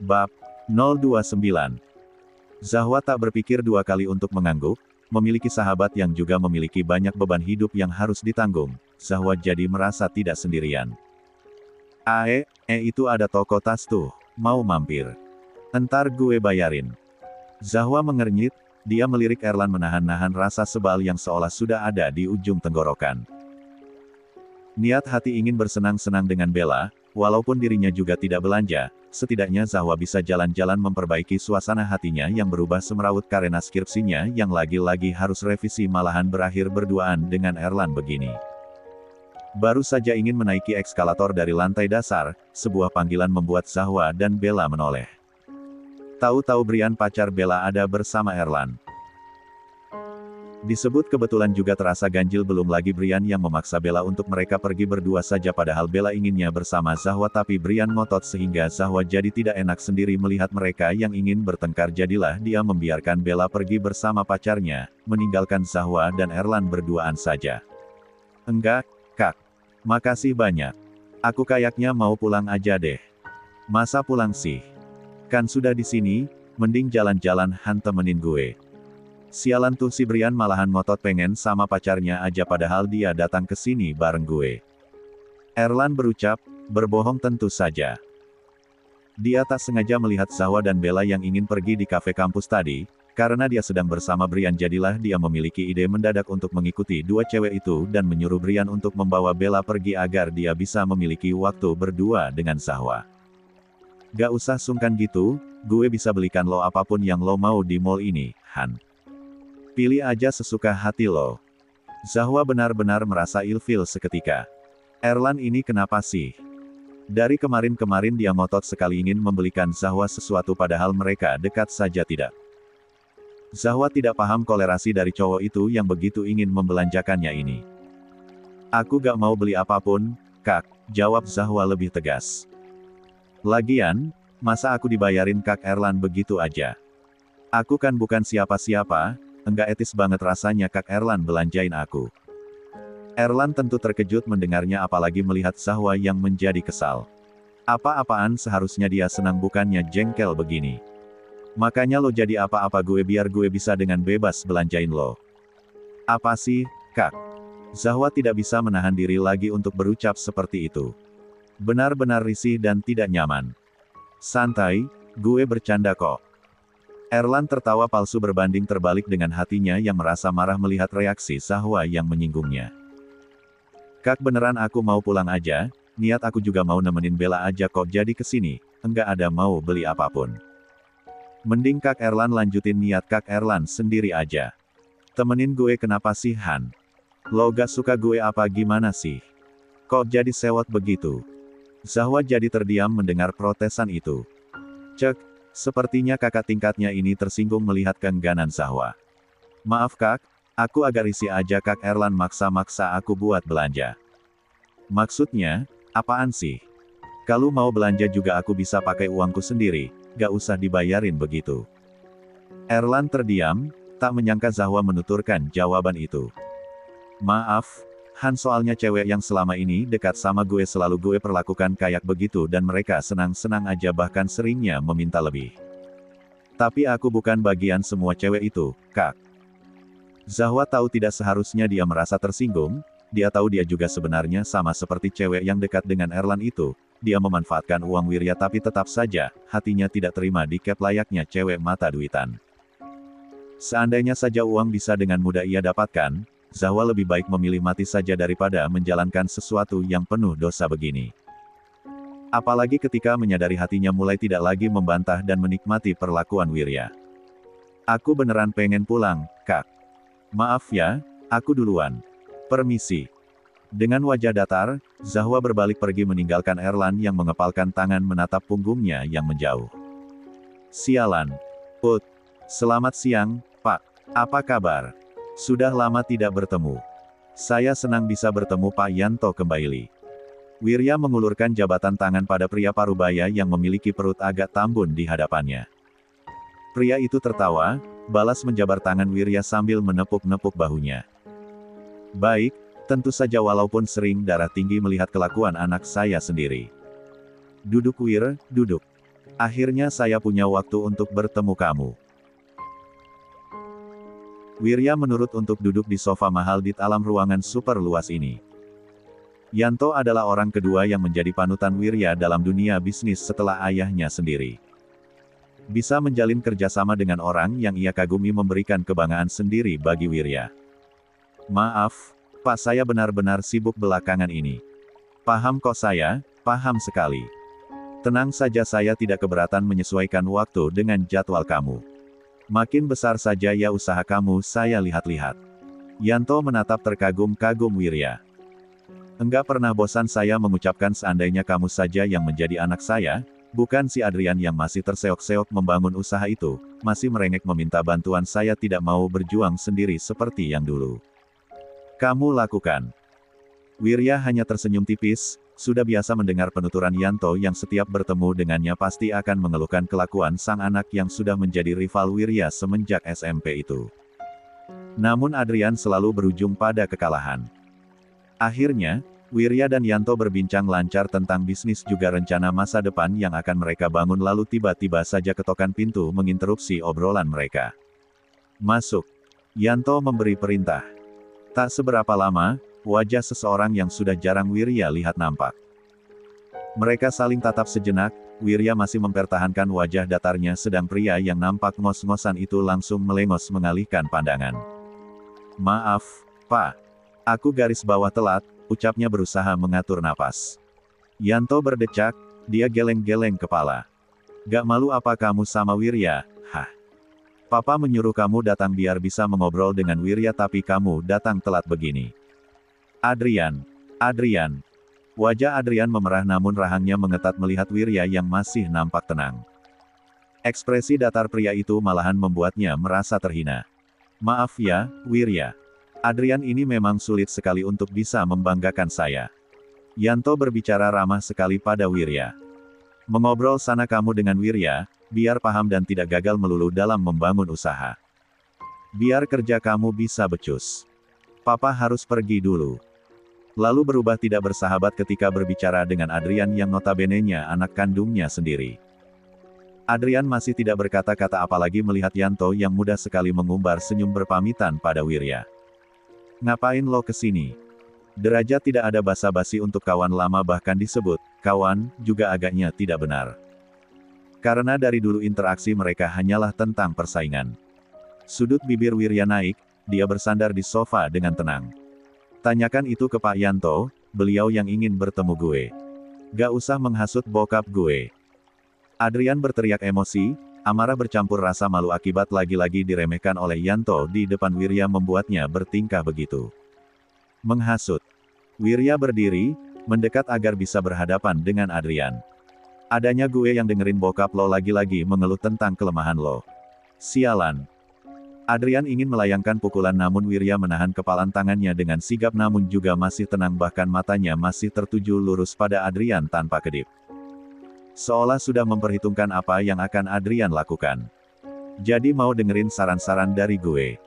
Bab 029. Zahwa tak berpikir dua kali untuk mengangguk, memiliki sahabat yang juga memiliki banyak beban hidup yang harus ditanggung. Zahwa jadi merasa tidak sendirian. Itu ada toko tas tuh, mau mampir? Entar gue bayarin. Zahwa mengernyit, dia melirik Erlan menahan-nahan rasa sebal yang seolah sudah ada di ujung tenggorokan. Niat hati ingin bersenang-senang dengan Bella, walaupun dirinya juga tidak belanja, setidaknya Zahwa bisa jalan-jalan memperbaiki suasana hatinya yang berubah semrawut karena skripsinya yang lagi-lagi harus revisi malahan berakhir berduaan dengan Erlan begini. Baru saja ingin menaiki ekskalator dari lantai dasar, sebuah panggilan membuat Zahwa dan Bella menoleh. Tahu-tahu Brian pacar Bella ada bersama Erlan. Disebut kebetulan juga terasa ganjil, belum lagi Brian yang memaksa Bella untuk mereka pergi berdua saja padahal Bella inginnya bersama Zahwa tapi Brian ngotot sehingga Zahwa jadi tidak enak sendiri melihat mereka yang ingin bertengkar. Jadilah dia membiarkan Bella pergi bersama pacarnya, meninggalkan Zahwa dan Erlan berduaan saja. Enggak, Kak. Makasih banyak. Aku kayaknya mau pulang aja deh. Masa pulang sih? Kan sudah di sini, mending jalan-jalan Han temenin gue. Sialan tuh si Brian malahan ngotot pengen sama pacarnya aja padahal dia datang ke sini bareng gue. Erlan berucap, berbohong tentu saja. Dia tak sengaja melihat Zahwa dan Bella yang ingin pergi di kafe kampus tadi, karena dia sedang bersama Brian jadilah dia memiliki ide mendadak untuk mengikuti dua cewek itu dan menyuruh Brian untuk membawa Bella pergi agar dia bisa memiliki waktu berdua dengan Zahwa. Gak usah sungkan gitu, gue bisa belikan lo apapun yang lo mau di mall ini, Han. Pilih aja sesuka hati lo. Zahwa benar-benar merasa ilfil seketika. Erlan ini kenapa sih? Dari kemarin-kemarin dia ngotot sekali ingin membelikan Zahwa sesuatu padahal mereka dekat saja tidak. Zahwa tidak paham kolerasi dari cowok itu yang begitu ingin membelanjakannya ini. Aku gak mau beli apapun, Kak, jawab Zahwa lebih tegas. Lagian, masa aku dibayarin Kak Erlan begitu aja? Aku kan bukan siapa-siapa. Enggak etis banget rasanya Kak Erlan belanjain aku. Erlan tentu terkejut mendengarnya apalagi melihat Zahwa yang menjadi kesal. Apa-apaan seharusnya dia senang bukannya jengkel begini. Makanya lo jadi apa-apa gue biar gue bisa dengan bebas belanjain lo. Apa sih, Kak? Zahwa tidak bisa menahan diri lagi untuk berucap seperti itu. Benar-benar risih dan tidak nyaman. Santai, gue bercanda kok. Erlan tertawa palsu berbanding terbalik dengan hatinya yang merasa marah melihat reaksi Zahwa yang menyinggungnya. Kak beneran aku mau pulang aja, niat aku juga mau nemenin Bella aja kok jadi kesini, enggak ada mau beli apapun. Mending Kak Erlan lanjutin niat Kak Erlan sendiri aja. Temenin gue kenapa sih Han? Lo gak suka gue apa gimana sih? Kok jadi sewot begitu? Zahwa jadi terdiam mendengar protesan itu. Cek. Sepertinya kakak tingkatnya ini tersinggung melihat keengganan Zahwa. Maaf Kak, aku agak risih aja Kak Erlan maksa-maksa aku buat belanja. Maksudnya, apaan sih? Kalau mau belanja juga aku bisa pakai uangku sendiri, gak usah dibayarin begitu. Erlan terdiam, tak menyangka Zahwa menuturkan jawaban itu. Maaf, Han soalnya cewek yang selama ini dekat sama gue selalu gue perlakukan kayak begitu dan mereka senang-senang aja bahkan seringnya meminta lebih. Tapi aku bukan bagian semua cewek itu, Kak. Zahwa tahu tidak seharusnya dia merasa tersinggung, dia tahu dia juga sebenarnya sama seperti cewek yang dekat dengan Erlan itu, dia memanfaatkan uang Wirya tapi tetap saja, hatinya tidak terima di cap layaknya cewek mata duitan. Seandainya saja uang bisa dengan mudah ia dapatkan, Zahwa lebih baik memilih mati saja daripada menjalankan sesuatu yang penuh dosa begini. Apalagi ketika menyadari hatinya mulai tidak lagi membantah dan menikmati perlakuan Wirya. Aku beneran pengen pulang, Kak. Maaf ya, aku duluan. Permisi. Dengan wajah datar, Zahwa berbalik pergi meninggalkan Erlan yang mengepalkan tangan menatap punggungnya yang menjauh. Sialan. Put. Selamat siang, Pak. Apa kabar? Sudah lama tidak bertemu. Saya senang bisa bertemu Pak Yanto kembali. Wirya mengulurkan jabatan tangan pada pria parubaya yang memiliki perut agak tambun di hadapannya. Pria itu tertawa, balas menjabar tangan Wirya sambil menepuk-nepuk bahunya. Baik, tentu saja walaupun sering darah tinggi melihat kelakuan anak saya sendiri. Duduk Wir, duduk. Akhirnya saya punya waktu untuk bertemu kamu. Wirya menurut untuk duduk di sofa mahal di alam ruangan super luas ini. Yanto adalah orang kedua yang menjadi panutan Wirya dalam dunia bisnis setelah ayahnya sendiri. Bisa menjalin kerjasama dengan orang yang ia kagumi memberikan kebanggaan sendiri bagi Wirya. Maaf, Pak, saya benar-benar sibuk belakangan ini. Paham kok saya, paham sekali. Tenang saja, saya tidak keberatan menyesuaikan waktu dengan jadwal kamu. Makin besar saja ya usaha kamu, saya lihat-lihat. Yanto menatap terkagum-kagum Wirya. Enggak pernah bosan saya mengucapkan seandainya kamu saja yang menjadi anak saya, bukan si Adrian yang masih terseok-seok membangun usaha itu, masih merengek meminta bantuan, saya tidak mau berjuang sendiri seperti yang dulu. Kamu lakukan. Wirya hanya tersenyum tipis, sudah biasa mendengar penuturan Yanto yang setiap bertemu dengannya pasti akan mengeluhkan kelakuan sang anak yang sudah menjadi rival Wirya semenjak SMP itu. Namun Adrian selalu berujung pada kekalahan. Akhirnya, Wirya dan Yanto berbincang lancar tentang bisnis juga rencana masa depan yang akan mereka bangun, lalu tiba-tiba saja ketokan pintu menginterupsi obrolan mereka. Masuk. Yanto memberi perintah. Tak seberapa lama, wajah seseorang yang sudah jarang Wirya lihat nampak. Mereka saling tatap sejenak, Wirya masih mempertahankan wajah datarnya sedang pria yang nampak ngos-ngosan itu langsung melengos mengalihkan pandangan. Maaf, Pak. Aku garis bawah telat, ucapnya berusaha mengatur napas. Yanto berdecak, dia geleng-geleng kepala. Gak malu apa kamu sama Wirya, hah? Papa menyuruh kamu datang biar bisa mengobrol dengan Wirya tapi kamu datang telat begini. Adrian. Wajah Adrian memerah namun rahangnya mengetat melihat Wirya yang masih nampak tenang. Ekspresi datar pria itu malahan membuatnya merasa terhina. Maaf ya, Wirya. Adrian ini memang sulit sekali untuk bisa membanggakan saya. Yanto berbicara ramah sekali pada Wirya. Mengobrol sana kamu dengan Wirya, biar paham dan tidak gagal melulu dalam membangun usaha. Biar kerja kamu bisa becus. Papa harus pergi dulu. Lalu berubah tidak bersahabat ketika berbicara dengan Adrian yang notabene-nya anak kandungnya sendiri. Adrian masih tidak berkata-kata apalagi melihat Yanto yang mudah sekali mengumbar senyum berpamitan pada Wirya. Ngapain lo kesini? Derajat tidak ada basa-basi untuk kawan lama, bahkan disebut kawan juga agaknya tidak benar. Karena dari dulu interaksi mereka hanyalah tentang persaingan. Sudut bibir Wirya naik, dia bersandar di sofa dengan tenang. Tanyakan itu ke Pak Yanto, beliau yang ingin bertemu gue. Gak usah menghasut bokap gue. Adrian berteriak emosi, amarah bercampur rasa malu akibat lagi-lagi diremehkan oleh Yanto di depan Wirya membuatnya bertingkah begitu. Menghasut. Wirya berdiri, mendekat agar bisa berhadapan dengan Adrian. Adanya gue yang dengerin bokap lo lagi-lagi mengeluh tentang kelemahan lo. Sialan. Adrian ingin melayangkan pukulan namun Wirya menahan kepalan tangannya dengan sigap namun juga masih tenang, bahkan matanya masih tertuju lurus pada Adrian tanpa kedip. Seolah sudah memperhitungkan apa yang akan Adrian lakukan. Jadi mau dengerin saran-saran dari gue?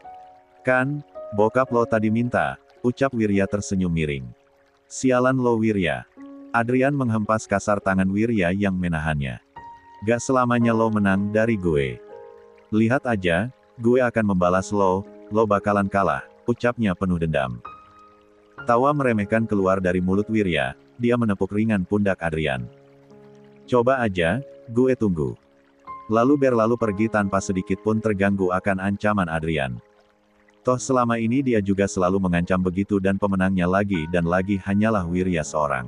Kan, bokap lo tadi minta, ucap Wirya tersenyum miring. Sialan lo Wirya. Adrian menghempas kasar tangan Wirya yang menahannya. Gak selamanya lo menang dari gue. Lihat aja, gue akan membalas lo bakalan kalah, ucapnya penuh dendam. Tawa meremehkan keluar dari mulut Wirya, dia menepuk ringan pundak Adrian. Coba aja, gue tunggu. Lalu berlalu pergi tanpa sedikit pun terganggu akan ancaman Adrian. Toh selama ini dia juga selalu mengancam begitu dan pemenangnya lagi dan lagi hanyalah Wirya seorang.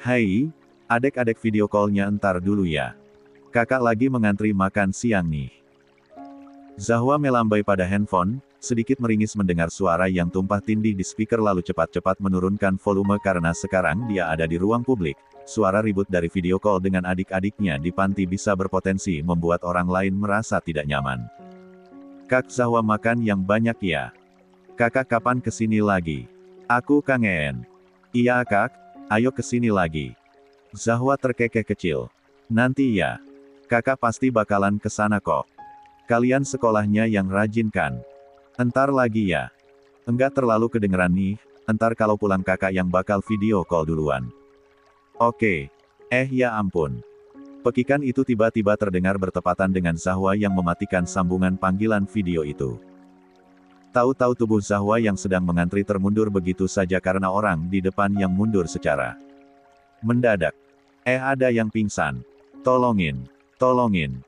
Hai, adek-adek video call-nya entar dulu ya. Kakak lagi mengantri makan siang nih. Zahwa melambai pada handphone, sedikit meringis mendengar suara yang tumpah tindih di speaker lalu cepat-cepat menurunkan volume karena sekarang dia ada di ruang publik. Suara ribut dari video call dengan adik-adiknya di panti bisa berpotensi membuat orang lain merasa tidak nyaman. Kak Zahwa makan yang banyak ya. Kakak kapan kesini lagi? Aku kangen. Iya kak, ayo kesini lagi. Zahwa terkekeh kecil. Nanti ya. Kakak pasti bakalan kesana kok. Kalian sekolahnya yang rajin kan? Entar lagi ya. Enggak terlalu kedengeran nih, entar kalau pulang kakak yang bakal video call duluan. Oke. Ya ampun. Pekikan itu tiba-tiba terdengar bertepatan dengan Zahwa yang mematikan sambungan panggilan video itu. Tahu-tahu tubuh Zahwa yang sedang mengantri termundur begitu saja karena orang di depan yang mundur secara mendadak. Ada yang pingsan. Tolongin, tolongin.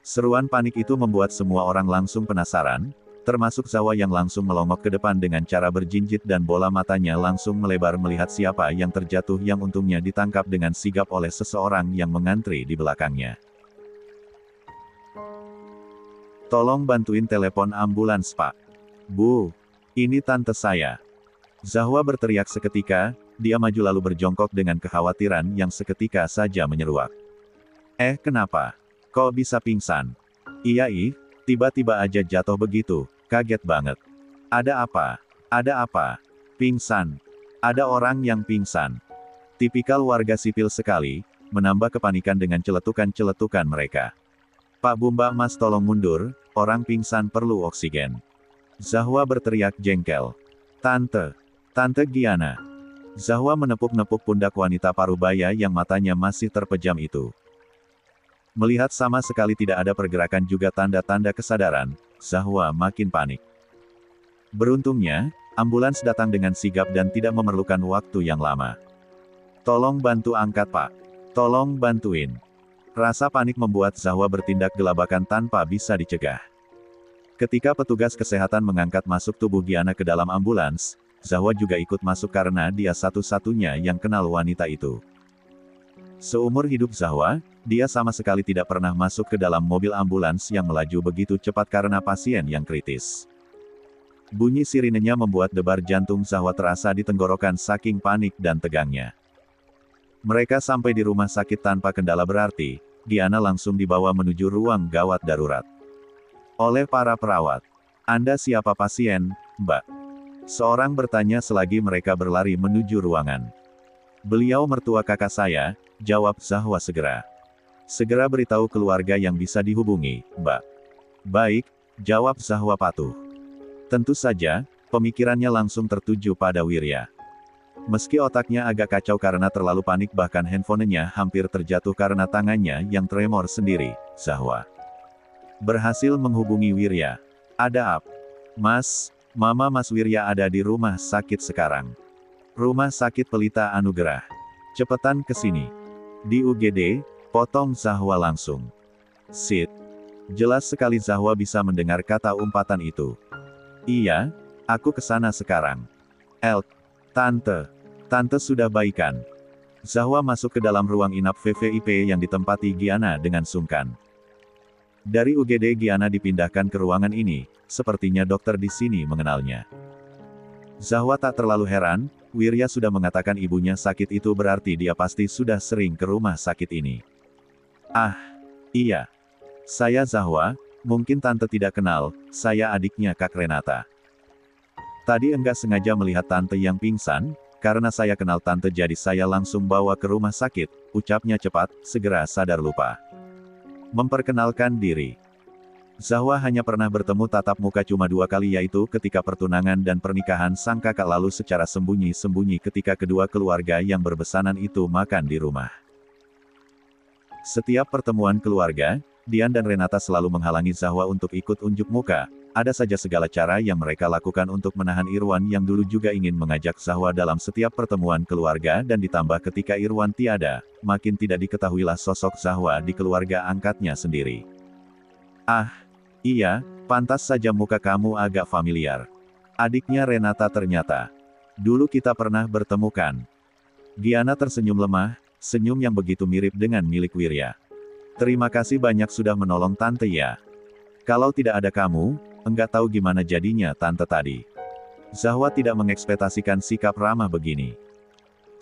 Seruan panik itu membuat semua orang langsung penasaran, termasuk Zahwa yang langsung melongok ke depan dengan cara berjinjit dan bola matanya langsung melebar melihat siapa yang terjatuh yang untungnya ditangkap dengan sigap oleh seseorang yang mengantri di belakangnya. Tolong bantuin telepon ambulans Pak. Bu, ini tante saya. Zahwa berteriak seketika, dia maju lalu berjongkok dengan kekhawatiran yang seketika saja menyeruak. Kenapa? Kok bisa pingsan? Iya tiba-tiba aja jatuh begitu, kaget banget. Ada apa? Ada apa? Pingsan. Ada orang yang pingsan. Tipikal warga sipil sekali, menambah kepanikan dengan celetukan-celetukan mereka. Pak Bumba Mas tolong mundur, orang pingsan perlu oksigen. Zahwa berteriak jengkel. Tante Giana. Zahwa menepuk-nepuk pundak wanita parubaya yang matanya masih terpejam itu. Melihat sama sekali tidak ada pergerakan juga tanda-tanda kesadaran, Zahwa makin panik. Beruntungnya, ambulans datang dengan sigap dan tidak memerlukan waktu yang lama. Tolong bantu angkat Pak. Tolong bantuin. Rasa panik membuat Zahwa bertindak gelabakan tanpa bisa dicegah. Ketika petugas kesehatan mengangkat masuk tubuh Giana ke dalam ambulans, Zahwa juga ikut masuk karena dia satu-satunya yang kenal wanita itu. Seumur hidup Zahwa, dia sama sekali tidak pernah masuk ke dalam mobil ambulans yang melaju begitu cepat karena pasien yang kritis. Bunyi sirinenya membuat debar jantung Zahwa terasa di tenggorokan saking panik dan tegangnya. Mereka sampai di rumah sakit tanpa kendala berarti, Giana langsung dibawa menuju ruang gawat darurat. Oleh para perawat. Anda siapa pasien, Mbak? Seorang bertanya selagi mereka berlari menuju ruangan. Beliau mertua kakak saya, jawab Zahwa segera. Segera beritahu keluarga yang bisa dihubungi, Mbak. Baik, jawab Zahwa patuh. Tentu saja, pemikirannya langsung tertuju pada Wirya. Meski otaknya agak kacau karena terlalu panik bahkan handphonenya hampir terjatuh karena tangannya yang tremor sendiri, Zahwa berhasil menghubungi Wirya. Ada apa? Mas, Mama Mas Wirya ada di rumah sakit sekarang. Rumah sakit Pelita Anugerah. Cepetan ke sini. Di UGD, potong Zahwa langsung. Sit. Jelas sekali Zahwa bisa mendengar kata umpatan itu. Iya, aku kesana sekarang. Tante sudah baikan. Zahwa masuk ke dalam ruang inap VVIP yang ditempati Giana dengan sungkan. Dari UGD Giana dipindahkan ke ruangan ini, sepertinya dokter di sini mengenalnya. Zahwa tak terlalu heran, Wirya sudah mengatakan ibunya sakit itu berarti dia pasti sudah sering ke rumah sakit ini. Iya. Saya Zahwa, mungkin tante tidak kenal, saya adiknya Kak Renata. Tadi enggak sengaja melihat tante yang pingsan, karena saya kenal tante jadi saya langsung bawa ke rumah sakit, ucapnya cepat, segera sadar lupa. Memperkenalkan diri. Zahwa hanya pernah bertemu tatap muka cuma 2 kali yaitu ketika pertunangan dan pernikahan sang kakak lalu secara sembunyi-sembunyi ketika kedua keluarga yang berbesanan itu makan di rumah. Setiap pertemuan keluarga, Dian dan Renata selalu menghalangi Zahwa untuk ikut unjuk muka. Ada saja segala cara yang mereka lakukan untuk menahan Irwan yang dulu juga ingin mengajak Zahwa dalam setiap pertemuan keluarga dan ditambah ketika Irwan tiada, makin tidak diketahuilah sosok Zahwa di keluarga angkatnya sendiri. Iya, pantas saja muka kamu agak familiar. Adiknya Renata ternyata. Dulu kita pernah bertemu kan? Giana tersenyum lemah, senyum yang begitu mirip dengan milik Wirya. Terima kasih banyak sudah menolong tante ya. Kalau tidak ada kamu, enggak tahu gimana jadinya tante tadi. Zahwa tidak mengekspektasikan sikap ramah begini.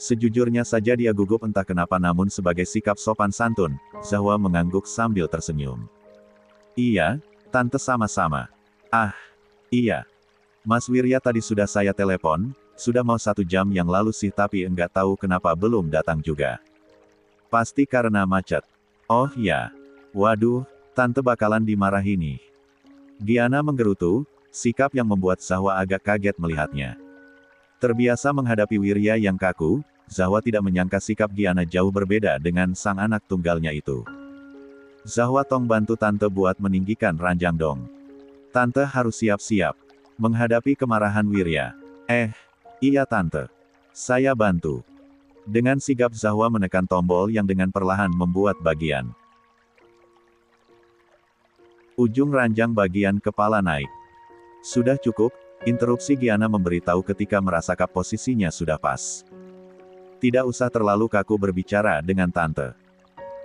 Sejujurnya saja dia gugup entah kenapa namun sebagai sikap sopan santun, Zahwa mengangguk sambil tersenyum. Iya, tante sama-sama. Iya. Mas Wirya tadi sudah saya telepon, sudah mau 1 jam yang lalu sih tapi enggak tahu kenapa belum datang juga. Pasti karena macet. Oh ya. Waduh, tante bakalan dimarahi nih. Giana menggerutu, sikap yang membuat Zahwa agak kaget melihatnya. Terbiasa menghadapi Wirya yang kaku, Zahwa tidak menyangka sikap Giana jauh berbeda dengan sang anak tunggalnya itu. Zahwa tong bantu tante buat meninggikan ranjang dong. Tante harus siap-siap menghadapi kemarahan Wirya. Iya tante. Saya bantu. Dengan sigap Zahwa menekan tombol yang dengan perlahan membuat bagian ujung ranjang bagian kepala naik. Sudah cukup, interupsi Giana memberitahu ketika merasakan posisinya sudah pas. Tidak usah terlalu kaku berbicara dengan tante.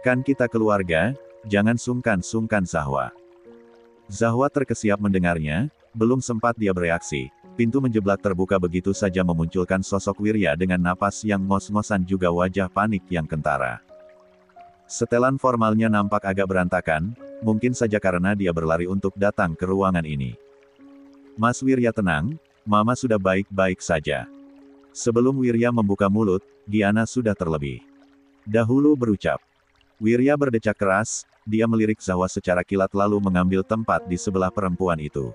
Kan kita keluarga, jangan sungkan-sungkan Zahwa. Zahwa terkesiap mendengarnya, belum sempat dia bereaksi. Pintu menjeblak terbuka begitu saja memunculkan sosok Wirya dengan napas yang ngos-ngosan juga wajah panik yang kentara. Setelan formalnya nampak agak berantakan, mungkin saja karena dia berlari untuk datang ke ruangan ini. Mas Wirya tenang, Mama sudah baik-baik saja. Sebelum Wirya membuka mulut, Giana sudah terlebih dahulu berucap. Wirya berdecak keras, dia melirik Zahwa secara kilat lalu mengambil tempat di sebelah perempuan itu.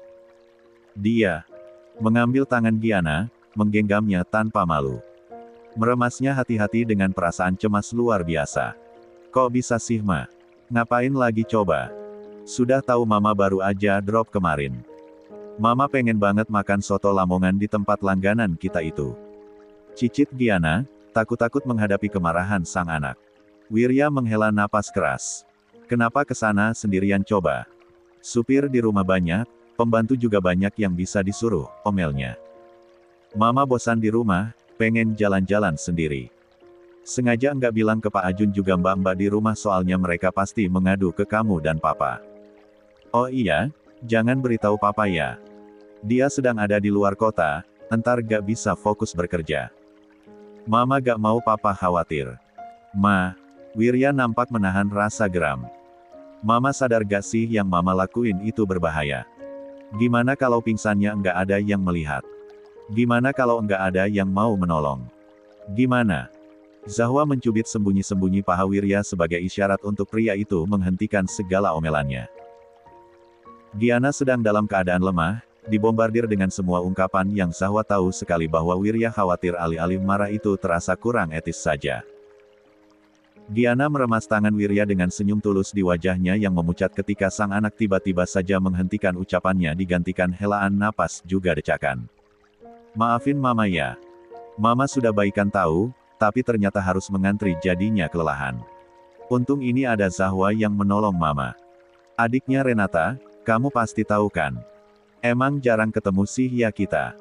Dia mengambil tangan Giana, menggenggamnya tanpa malu. Meremasnya hati-hati dengan perasaan cemas luar biasa. Kok bisa sih Ma? Ngapain lagi coba? Sudah tahu Mama baru aja drop kemarin. Mama pengen banget makan soto Lamongan di tempat langganan kita itu. Cicit Giana, takut-takut menghadapi kemarahan sang anak. Wirya menghela napas keras. Kenapa kesana sendirian coba? Supir di rumah banyak, pembantu juga banyak yang bisa disuruh, omelnya. Mama bosan di rumah, pengen jalan-jalan sendiri. Sengaja enggak bilang ke Pak Ajun juga mbak-mbak di rumah soalnya mereka pasti mengadu ke kamu dan Papa. Oh iya, jangan beritahu Papa ya. Dia sedang ada di luar kota, entar gak bisa fokus bekerja. Mama gak mau Papa khawatir. Ma, Wirya nampak menahan rasa geram. Mama sadar gak sih yang Mama lakuin itu berbahaya? Gimana kalau pingsannya enggak ada yang melihat? Gimana kalau enggak ada yang mau menolong? Gimana? Zahwa mencubit sembunyi-sembunyi paha Wirya sebagai isyarat untuk pria itu menghentikan segala omelannya. Giana sedang dalam keadaan lemah, dibombardir dengan semua ungkapan yang Zahwa tahu sekali bahwa Wirya khawatir alih-alih marah itu terasa kurang etis saja. Giana meremas tangan Wirya dengan senyum tulus di wajahnya yang memucat ketika sang anak tiba-tiba saja menghentikan ucapannya digantikan helaan napas juga decakan. Maafin Mama ya. Mama sudah baikan tahu, tapi ternyata harus mengantri jadinya kelelahan. Untung ini ada Zahwa yang menolong Mama. Adiknya Renata, kamu pasti tahu kan? Emang jarang ketemu sih ya kita.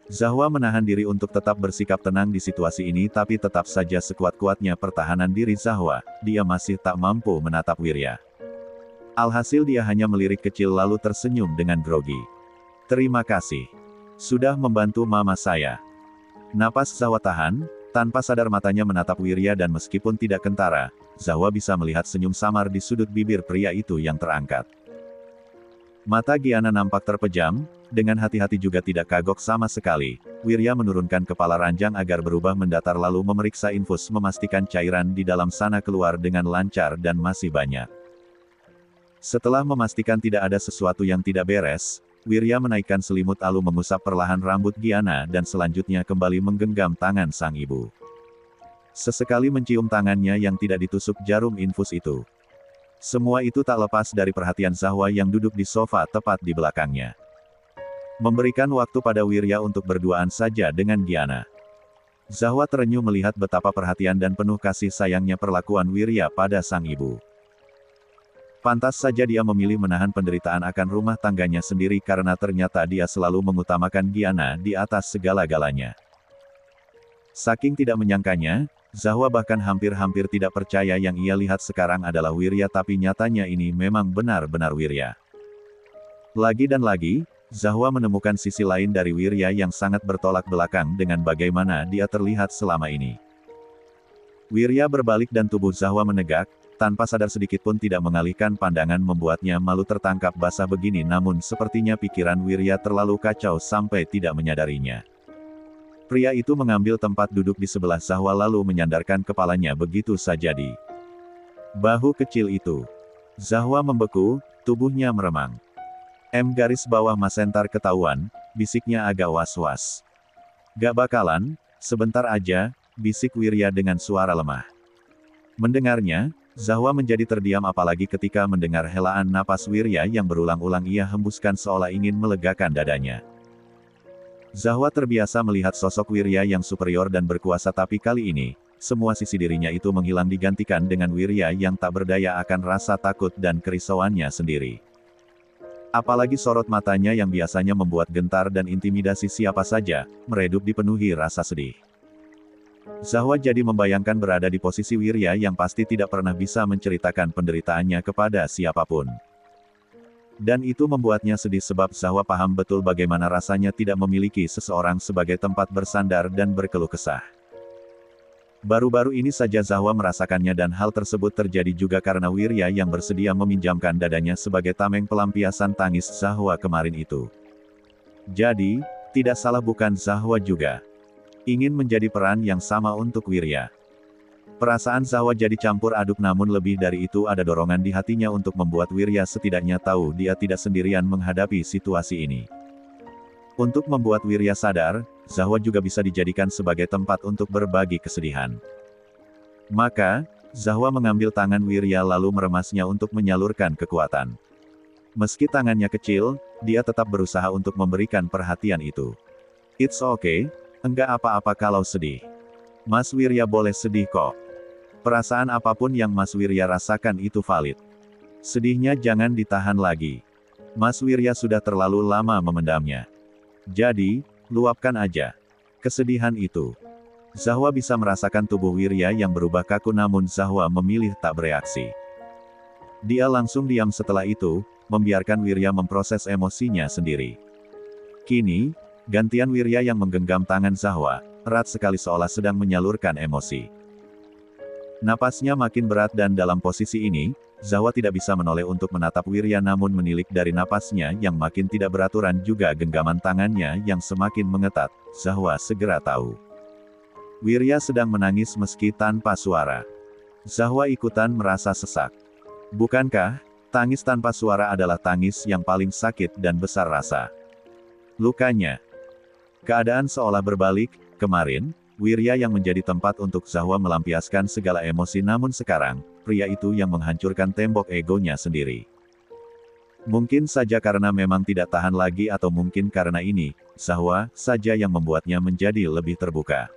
Zahwa menahan diri untuk tetap bersikap tenang di situasi ini tapi tetap saja sekuat-kuatnya pertahanan diri Zahwa, dia masih tak mampu menatap Wirya. Alhasil dia hanya melirik kecil lalu tersenyum dengan grogi. Terima kasih. Sudah membantu Mama saya. Napas Zahwa tahan, tanpa sadar matanya menatap Wirya dan meskipun tidak kentara, Zahwa bisa melihat senyum samar di sudut bibir pria itu yang terangkat. Mata Giana nampak terpejam, dengan hati-hati juga tidak kagok sama sekali. Wirya menurunkan kepala ranjang agar berubah mendatar lalu memeriksa infus memastikan cairan di dalam sana keluar dengan lancar dan masih banyak. Setelah memastikan tidak ada sesuatu yang tidak beres, Wirya menaikkan selimut lalu mengusap perlahan rambut Giana dan selanjutnya kembali menggenggam tangan sang ibu. Sesekali mencium tangannya yang tidak ditusuk jarum infus itu. Semua itu tak lepas dari perhatian Zahwa yang duduk di sofa tepat di belakangnya. Memberikan waktu pada Wirya untuk berduaan saja dengan Giana. Zahwa terenyuh melihat betapa perhatian dan penuh kasih sayangnya perlakuan Wirya pada sang ibu. Pantas saja dia memilih menahan penderitaan akan rumah tangganya sendiri karena ternyata dia selalu mengutamakan Giana di atas segala-galanya. Saking tidak menyangkanya, Zahwa bahkan hampir-hampir tidak percaya yang ia lihat sekarang adalah Wirya tapi nyatanya ini memang benar-benar Wirya. Lagi dan lagi, Zahwa menemukan sisi lain dari Wirya yang sangat bertolak belakang dengan bagaimana dia terlihat selama ini. Wirya berbalik dan tubuh Zahwa menegak, tanpa sadar sedikitpun tidak mengalihkan pandangan membuatnya malu tertangkap basah begini namun sepertinya pikiran Wirya terlalu kacau sampai tidak menyadarinya. Pria itu mengambil tempat duduk di sebelah Zahwa lalu menyandarkan kepalanya begitu saja di bahu kecil itu. Zahwa membeku, tubuhnya meremang. Garis bawah Masentar ketahuan, bisiknya agak was-was. Gak bakalan, sebentar aja, bisik Wirya dengan suara lemah. Mendengarnya, Zahwa menjadi terdiam apalagi ketika mendengar helaan napas Wirya yang berulang-ulang ia hembuskan seolah ingin melegakan dadanya. Zahwa terbiasa melihat sosok Wirya yang superior dan berkuasa tapi kali ini, semua sisi dirinya itu menghilang digantikan dengan Wirya yang tak berdaya akan rasa takut dan kerisauannya sendiri. Apalagi sorot matanya yang biasanya membuat gentar dan intimidasi siapa saja, meredup dipenuhi rasa sedih. Zahwa jadi membayangkan berada di posisi Wirya yang pasti tidak pernah bisa menceritakan penderitaannya kepada siapapun. Dan itu membuatnya sedih sebab Zahwa paham betul bagaimana rasanya tidak memiliki seseorang sebagai tempat bersandar dan berkeluh kesah. Baru-baru ini saja Zahwa merasakannya dan hal tersebut terjadi juga karena Wirya yang bersedia meminjamkan dadanya sebagai tameng pelampiasan tangis Zahwa kemarin itu. Jadi, tidak salah bukan Zahwa juga ingin menjadi peran yang sama untuk Wirya. Perasaan Zahwa jadi campur aduk namun lebih dari itu ada dorongan di hatinya untuk membuat Wirya setidaknya tahu dia tidak sendirian menghadapi situasi ini. Untuk membuat Wirya sadar, Zahwa juga bisa dijadikan sebagai tempat untuk berbagi kesedihan. Maka, Zahwa mengambil tangan Wirya lalu meremasnya untuk menyalurkan kekuatan. Meski tangannya kecil, dia tetap berusaha untuk memberikan perhatian itu. It's okay, enggak apa-apa kalau sedih. Mas Wirya boleh sedih kok. Perasaan apapun yang Mas Wirya rasakan itu valid. Sedihnya jangan ditahan lagi. Mas Wirya sudah terlalu lama memendamnya. Jadi, luapkan aja kesedihan itu. Zahwa bisa merasakan tubuh Wirya yang berubah kaku namun Zahwa memilih tak bereaksi. Dia langsung diam setelah itu, membiarkan Wirya memproses emosinya sendiri. Kini, gantian Wirya yang menggenggam tangan Zahwa, erat sekali seolah sedang menyalurkan emosi. Napasnya makin berat dan dalam posisi ini, Zahwa tidak bisa menoleh untuk menatap Wirya namun menilik dari napasnya yang makin tidak beraturan juga genggaman tangannya yang semakin mengetat, Zahwa segera tahu. Wirya sedang menangis meski tanpa suara. Zahwa ikutan merasa sesak. Bukankah, tangis tanpa suara adalah tangis yang paling sakit dan besar rasa? Lukanya. Keadaan seolah berbalik, kemarin, Wirya yang menjadi tempat untuk Zahwa melampiaskan segala emosi namun sekarang, pria itu yang menghancurkan tembok egonya sendiri. Mungkin saja karena memang tidak tahan lagi atau mungkin karena ini, Zahwa saja yang membuatnya menjadi lebih terbuka.